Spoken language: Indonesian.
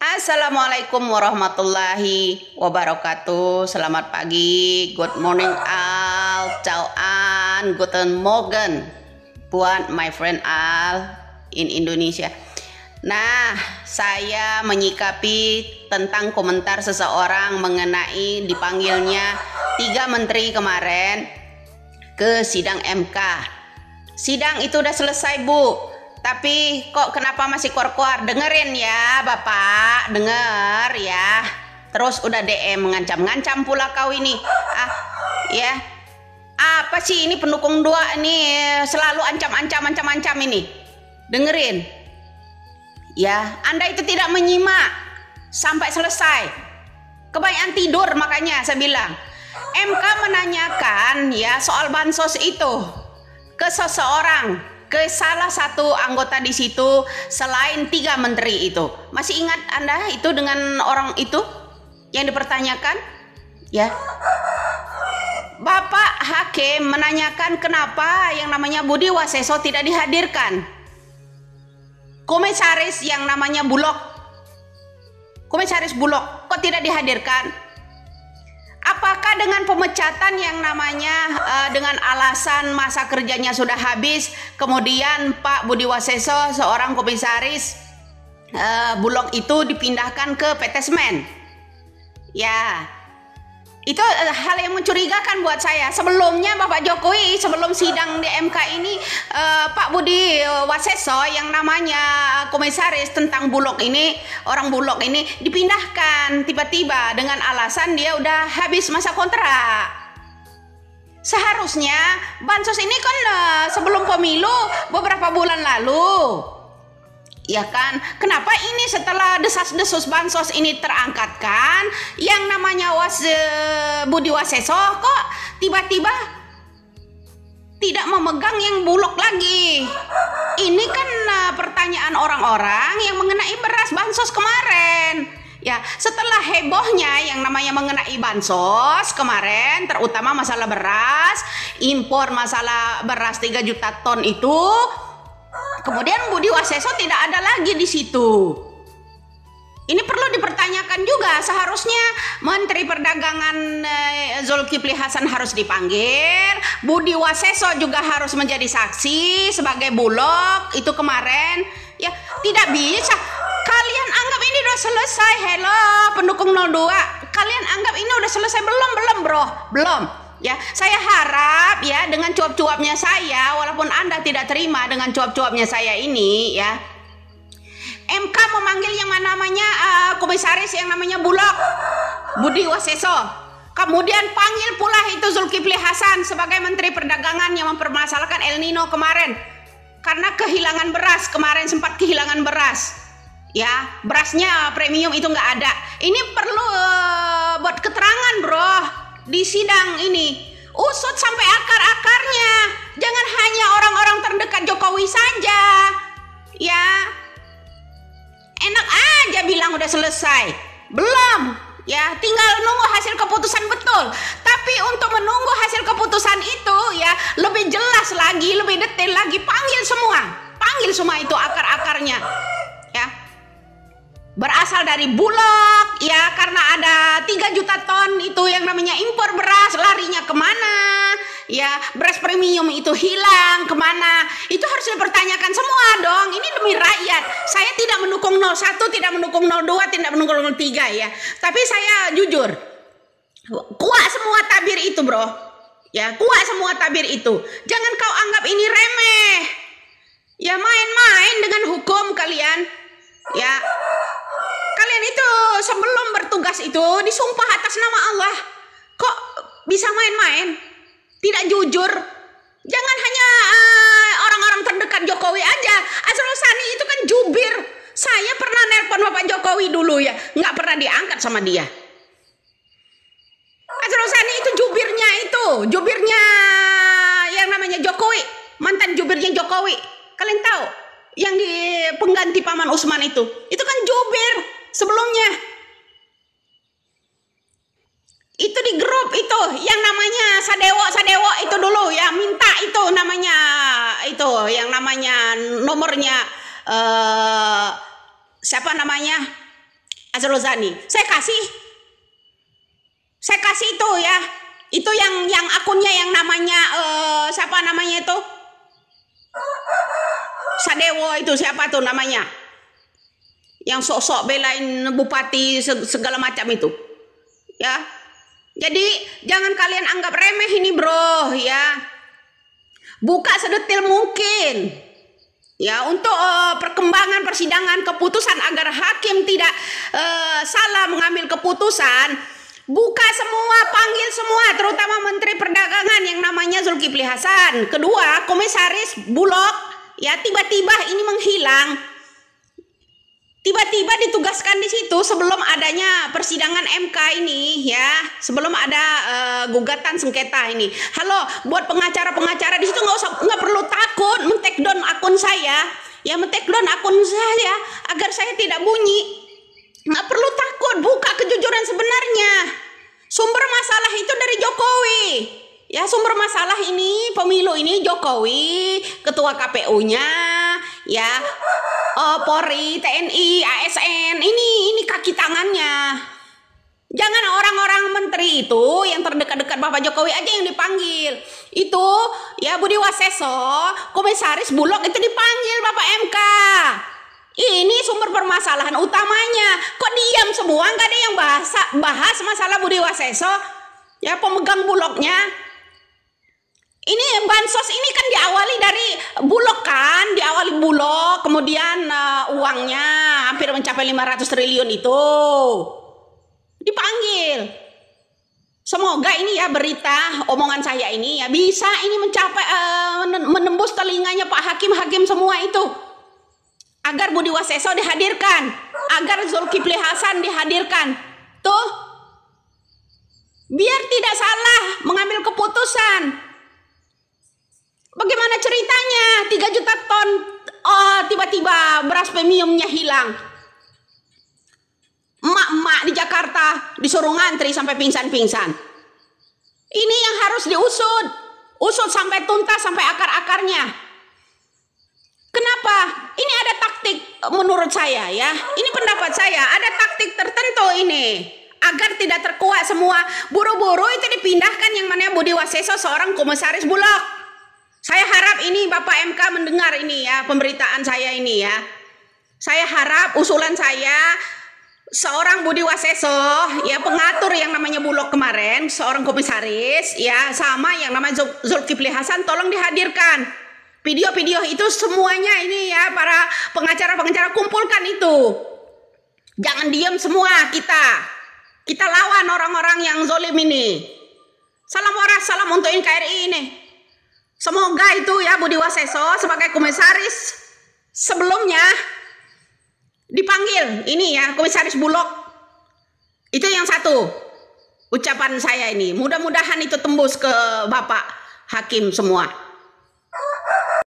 Assalamualaikum warahmatullahi wabarakatuh. Selamat pagi, good morning all, ciao an, guten morgen buat my friend all in Indonesia. Nah, saya menyikapi tentang komentar seseorang mengenai dipanggilnya 3 menteri kemarin ke sidang MK. Sidang itu udah selesai, Bu. Tapi kok kenapa masih kuar-kuar? Dengerin ya Bapak, denger ya. Terus udah DM mengancam-ngancam pula kau ini. Ya. Apa sih ini pendukung 2 ini selalu ancam-ancam ini. Dengerin. Ya, Anda itu tidak menyimak sampai selesai. Kebanyakan tidur makanya saya bilang. MK menanyakan ya soal bansos itu ke seseorang, ke salah satu anggota di situ selain 3 menteri itu. Masih ingat Anda itu dengan orang itu yang dipertanyakan? Ya. Bapak Hakim menanyakan kenapa yang namanya Budi Waseso tidak dihadirkan. Komisaris yang namanya Bulog. Komisaris Bulog kok tidak dihadirkan? Apakah dengan pemecatan yang namanya dengan alasan masa kerjanya sudah habis, kemudian Pak Budi Waseso seorang komisaris Bulog itu dipindahkan ke PT Semen? Ya, itu hal yang mencurigakan buat saya. Sebelumnya Bapak Jokowi sebelum sidang di MK ini Pak Budi Waseso yang namanya komisaris tentang Bulog ini, orang Bulog ini dipindahkan tiba-tiba dengan alasan dia udah habis masa kontrak. Seharusnya bansos ini kan sebelum pemilu beberapa bulan lalu. Ya kan, kenapa ini setelah desas-desus bansos ini terangkatkan yang namanya Budi Waseso kok tiba-tiba tidak memegang yang Bulog lagi? Ini kan pertanyaan orang-orang yang mengenai beras bansos kemarin. Ya, setelah hebohnya yang namanya mengenai bansos kemarin, terutama masalah beras, impor masalah beras 3 juta ton itu, kemudian Budi Waseso tidak ada lagi di situ. Ini perlu dipertanyakan juga. Seharusnya Menteri Perdagangan Zulkifli Hasan harus dipanggil. Budi Waseso juga harus menjadi saksi sebagai Bulog itu kemarin. Ya, tidak bisa. Kalian anggap ini udah selesai. Hello, pendukung 02. Kalian anggap ini udah selesai belum, Bro? Belum. Ya, saya harap ya dengan cuap-cuapnya saya, walaupun Anda tidak terima dengan cuap-cuapnya saya ini ya, MK memanggil yang namanya komisaris yang namanya Bulog, Budi Waseso. Kemudian panggil pula itu Zulkifli Hasan sebagai Menteri Perdagangan yang mempermasalahkan El Nino kemarin. Karena kehilangan beras, kemarin sempat kehilangan beras. Ya, berasnya premium itu nggak ada. Ini perlu buat keterangan, Bro. Di sidang ini usut sampai akar-akarnya, jangan hanya orang-orang terdekat Jokowi saja ya. Enak aja bilang udah selesai, belum ya, tinggal nunggu hasil keputusan betul. Tapi untuk menunggu hasil keputusan itu ya lebih jelas lagi, lebih detail lagi, panggil semua itu akar-akarnya ya. Berasal dari Bulog ya, karena ada 3 juta ton itu yang namanya impor beras, larinya kemana ya, beras premium itu hilang kemana, itu harus dipertanyakan semua dong. Ini demi rakyat. Saya tidak mendukung 01, tidak mendukung 02, tidak mendukung 03 ya, tapi saya jujur kuat semua tabir itu, Bro ya, kuat semua tabir itu. Jangan kau anggap ini remeh ya, main-main dengan hukum kalian ya. Kalian itu sebelum bertugas itu disumpah atas nama Allah. Kok bisa main-main? Tidak jujur. Jangan hanya orang-orang terdekat Jokowi aja. Asrul Sani itu kan jubir. Saya pernah nelpon Bapak Jokowi dulu ya, nggak pernah diangkat sama dia. Asrul Sani itu jubirnya yang namanya Jokowi, mantan jubirnya Jokowi. Kalian tahu? Yang di pengganti Paman Usman itu kan jubir sebelumnya. Itu di grup itu yang namanya Sadewo itu dulu ya, minta itu namanya, itu yang namanya nomornya siapa namanya Azrozani. Saya kasih itu ya. Itu yang akunnya yang namanya siapa namanya itu? Sadewo itu siapa tuh namanya? Yang sok-sok belain bupati segala macam itu. Ya. Jadi jangan kalian anggap remeh ini, bro, ya. Buka sedetil mungkin. Ya, untuk perkembangan persidangan keputusan agar hakim tidak salah mengambil keputusan. Buka semua, panggil semua, terutama Menteri Perdagangan yang namanya Zulkifli Hasan. Kedua, Komisaris Bulog, ya tiba-tiba ini menghilang. Tiba-tiba ditugaskan di situ sebelum adanya persidangan MK ini, ya, sebelum ada gugatan sengketa ini. Halo, buat pengacara-pengacara di situ nggak perlu takut men-take down akun saya, ya men-take down akun saya agar saya tidak bunyi. Nggak perlu takut, buka kejujuran sebenarnya. Sumber masalah itu dari Jokowi. Ya, sumber masalah ini pemilu ini Jokowi, ketua KPU-nya, ya, Polri, TNI, ASN, ini kaki tangannya. Jangan orang-orang menteri itu yang terdekat-dekat Bapak Jokowi aja yang dipanggil. Itu ya Budi Waseso, Komisaris Bulog itu dipanggil Bapak MK. Ini sumber permasalahan utamanya. Kok diam semua? Nggak ada yang bahas masalah Budi Waseso, ya pemegang Bulognya. Ini bansos ini kan diawali dari Bulog kan, diawali Bulog, kemudian uangnya hampir mencapai 500 triliun itu dipanggil. Semoga ini ya berita omongan saya ini ya bisa ini mencapai menembus telinganya Pak Hakim semua itu. Agar Budi Waseso dihadirkan, agar Zulkifli Hasan dihadirkan. Tuh, biar tidak salah mengambil keputusan. Bagaimana ceritanya 3 juta ton tiba-tiba beras premiumnya hilang. Emak-emak di Jakarta disuruh ngantri sampai pingsan-pingsan. Ini yang harus diusut. Usut sampai tuntas, sampai akar-akarnya. Kenapa? Ini ada taktik menurut saya ya. Ini pendapat saya, ada taktik tertentu ini agar tidak terkuak semua. Buru-buru itu dipindahkan yang mana Budi Waseso seorang komisaris Bulog. Saya harap ini Bapak MK mendengar ini ya pemberitaan saya ini ya. Saya harap usulan saya seorang Budi Waseso ya pengatur yang namanya Bulog kemarin, seorang komisaris ya sama yang namanya Zulkifli Hasan tolong dihadirkan. Video-video itu semuanya ini ya para pengacara-pengacara kumpulkan itu. Jangan diam semua kita. Kita lawan orang-orang yang zolim ini. Salam waras, salam untuk NKRI ini. Semoga itu ya Budi Waseso sebagai komisaris sebelumnya dipanggil ini ya komisaris Bulog. Itu yang satu ucapan saya ini. Mudah-mudahan itu tembus ke Bapak Hakim semua.